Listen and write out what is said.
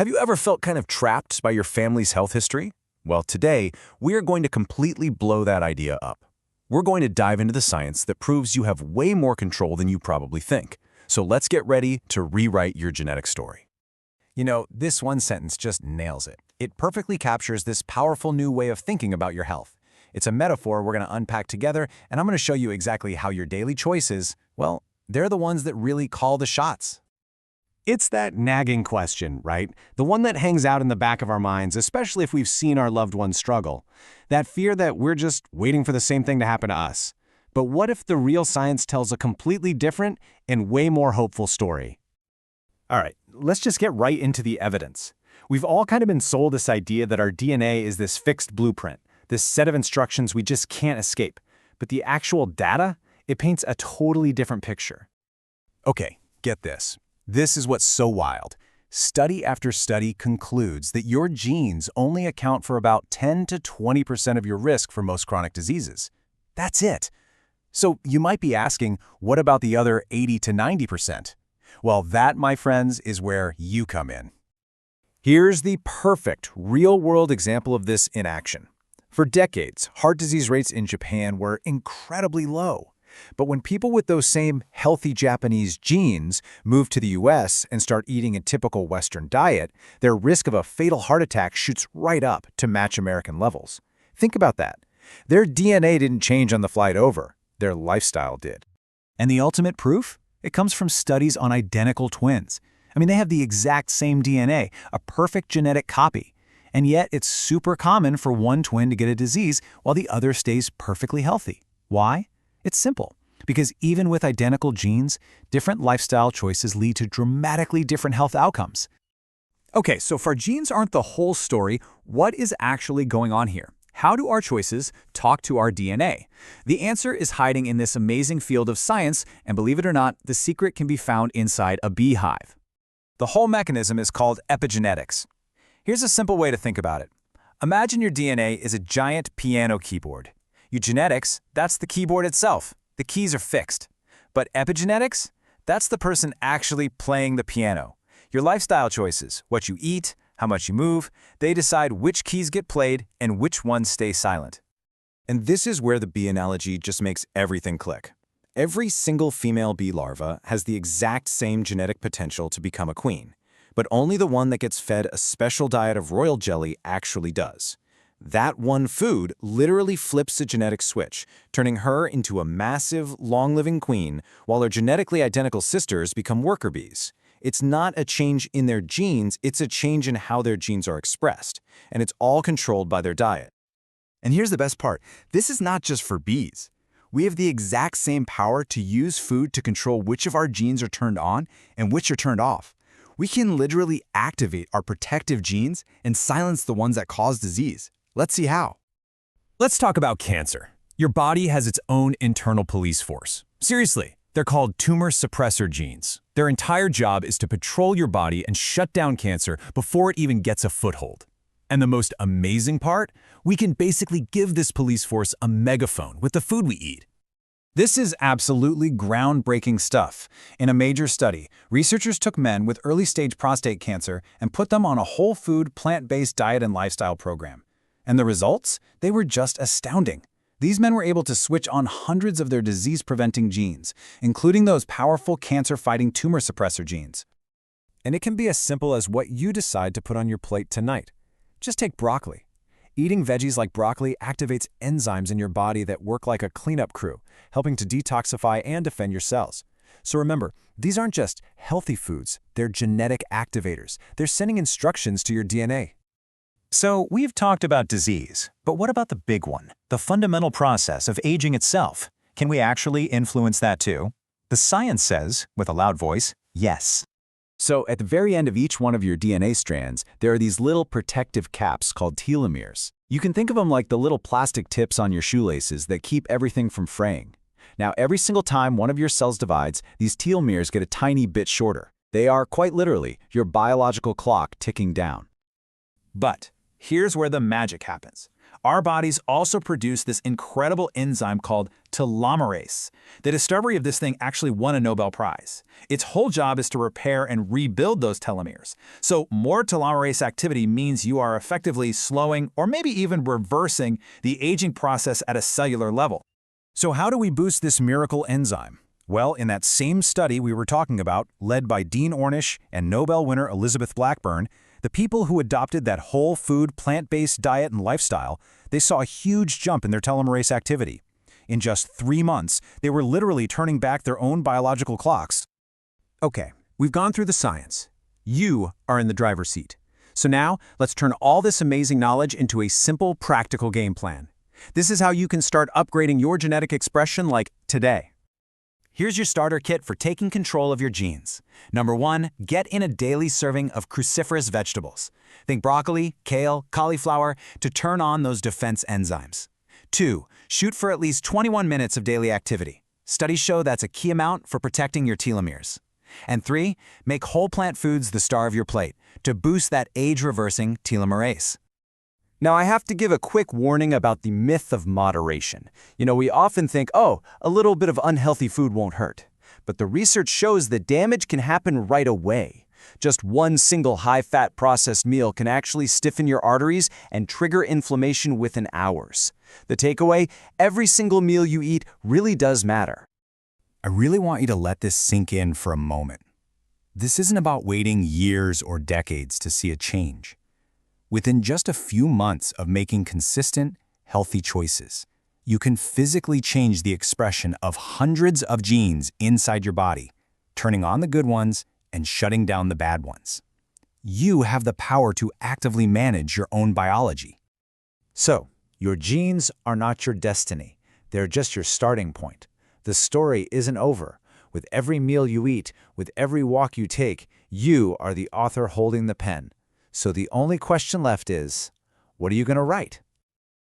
Have you ever felt kind of trapped by your family's health history? Well, today, we are going to completely blow that idea up. We're going to dive into the science that proves you have way more control than you probably think. So let's get ready to rewrite your genetic story. You know, this one sentence just nails it. It perfectly captures this powerful new way of thinking about your health. It's a metaphor we're going to unpack together, and I'm going to show you exactly how your daily choices, well, they're the ones that really call the shots. It's that nagging question, right? The one that hangs out in the back of our minds, especially if we've seen our loved ones struggle. That fear that we're just waiting for the same thing to happen to us. But what if the real science tells a completely different and way more hopeful story? All right, let's just get right into the evidence. We've all kind of been sold this idea that our DNA is this fixed blueprint, this set of instructions we just can't escape. But the actual data, it paints a totally different picture. Okay, get this. This is what's so wild. Study after study concludes that your genes only account for about 10 to 20% of your risk for most chronic diseases. That's it. So you might be asking, what about the other 80 to 90%? Well, that, my friends, is where you come in. Here's the perfect real-world example of this in action. For decades, heart disease rates in Japan were incredibly low. But when people with those same healthy Japanese genes move to the US and start eating a typical Western diet, their risk of a fatal heart attack shoots right up to match American levels. Think about that. Their DNA didn't change on the flight over. Their lifestyle did. And the ultimate proof? It comes from studies on identical twins. I mean, they have the exact same DNA, a perfect genetic copy. And yet it's super common for one twin to get a disease while the other stays perfectly healthy. Why? It's simple, because even with identical genes, different lifestyle choices lead to dramatically different health outcomes. Okay, so if our genes aren't the whole story, what is actually going on here? How do our choices talk to our DNA? The answer is hiding in this amazing field of science, and believe it or not, the secret can be found inside a beehive. The whole mechanism is called epigenetics. Here's a simple way to think about it. Imagine your DNA is a giant piano keyboard. Your genetics, that's the keyboard itself. The keys are fixed. But epigenetics, that's the person actually playing the piano. Your lifestyle choices, what you eat, how much you move, they decide which keys get played and which ones stay silent. And this is where the bee analogy just makes everything click. Every single female bee larva has the exact same genetic potential to become a queen, but only the one that gets fed a special diet of royal jelly actually does. That one food literally flips a genetic switch, turning her into a massive, long-living queen, while her genetically identical sisters become worker bees. It's not a change in their genes, it's a change in how their genes are expressed, and it's all controlled by their diet. And here's the best part. This is not just for bees. We have the exact same power to use food to control which of our genes are turned on and which are turned off. We can literally activate our protective genes and silence the ones that cause disease. Let's see how. Let's talk about cancer. Your body has its own internal police force. Seriously, they're called tumor suppressor genes. Their entire job is to patrol your body and shut down cancer before it even gets a foothold. And the most amazing part? We can basically give this police force a megaphone with the food we eat. This is absolutely groundbreaking stuff. In a major study, researchers took men with early-stage prostate cancer and put them on a whole food, plant-based diet and lifestyle program. And the results? They were just astounding. These men were able to switch on hundreds of their disease-preventing genes, including those powerful cancer-fighting tumor suppressor genes. And it can be as simple as what you decide to put on your plate tonight. Just take broccoli. Eating veggies like broccoli activates enzymes in your body that work like a cleanup crew, helping to detoxify and defend your cells. So remember, these aren't just healthy foods, they're genetic activators. They're sending instructions to your DNA. So we've talked about disease, but what about the big one, the fundamental process of aging itself? Can we actually influence that too? The science says, with a loud voice, yes. So at the very end of each one of your DNA strands, there are these little protective caps called telomeres. You can think of them like the little plastic tips on your shoelaces that keep everything from fraying. Now, every single time one of your cells divides, these telomeres get a tiny bit shorter. They are, quite literally, your biological clock ticking down. But Here's where the magic happens. Our bodies also produce this incredible enzyme called telomerase. The discovery of this thing actually won a Nobel Prize. Its whole job is to repair and rebuild those telomeres. So more telomerase activity means you are effectively slowing or maybe even reversing the aging process at a cellular level. So how do we boost this miracle enzyme? Well, in that same study we were talking about, led by Dean Ornish and Nobel winner Elizabeth Blackburn, the people who adopted that whole food, plant-based diet and lifestyle, they saw a huge jump in their telomerase activity. In just 3 months, they were literally turning back their own biological clocks. Okay, we've gone through the science. You are in the driver's seat. So now, let's turn all this amazing knowledge into a simple, practical game plan. This is how you can start upgrading your genetic expression like today. Here's your starter kit for taking control of your genes. Number 1, get in a daily serving of cruciferous vegetables. Think broccoli, kale, cauliflower to turn on those defense enzymes. 2, shoot for at least 21 minutes of daily activity. Studies show that's a key amount for protecting your telomeres. And 3, make whole plant foods the star of your plate to boost that age-reversing telomerase. Now, I have to give a quick warning about the myth of moderation. We often think, oh, a little bit of unhealthy food won't hurt. But the research shows that damage can happen right away. Just one single high-fat processed meal can actually stiffen your arteries and trigger inflammation within hours. The takeaway, every single meal you eat really does matter. I really want you to let this sink in for a moment. This isn't about waiting years or decades to see a change. Within just a few months of making consistent, healthy choices, you can physically change the expression of hundreds of genes inside your body, turning on the good ones and shutting down the bad ones. You have the power to actively manage your own biology. So, your genes are not your destiny. They're just your starting point. The story isn't over. With every meal you eat, with every walk you take, you are the author holding the pen. So the only question left is, what are you going to write?